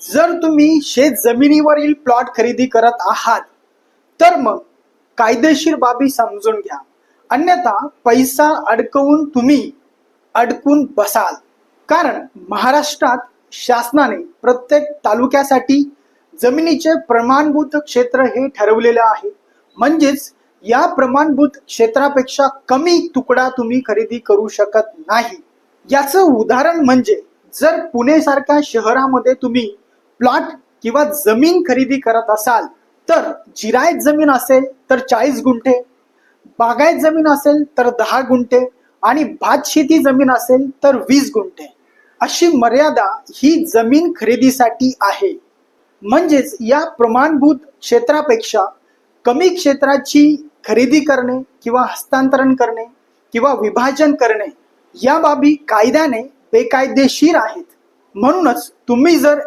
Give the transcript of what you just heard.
जर तुम्ही शेत जमिनीवरील प्लॉट खरेदी करत आहात तर मग कायदेशीर बाबी समजून घ्या, अन्यथा पैसा अडकवून तुम्ही अडकून बसाल. कारण महाराष्ट्रात शासनाने प्रत्येक तालुक्यासाठी जमिनीचे प्रमाणभूत क्षेत्र हे ठरवलेले आहे. म्हणजेच या प्रमाणभूत क्षेत्रापेक्षा कमी तुकडा तुम्ही खरेदी करू शकत नाही. याचं उदाहरण म्हणजे जर पुणे सारख्या शहरामध्ये तुम्ही प्लॉट किंवा जमीन खरेदी करत असाल तर जिरायत जमीन असेल तर 40 गुंठे, बागायत जमीन असेल तर 10 गुंठे आणि भात शेती जमीन असेल तर 20 गुंठे अशी मर्यादा ही जमीन खरेदीसाठी आहे. म्हणजेच या प्रमाणभूत क्षेत्रापेक्षा कमी क्षेत्राची खरेदी करणे किंवा हस्तांतरण करणे किंवा विभाजन करणे या बाबी कायद्याने बेकायदेशीर आहेत. म्हणूनच तुम्ही जर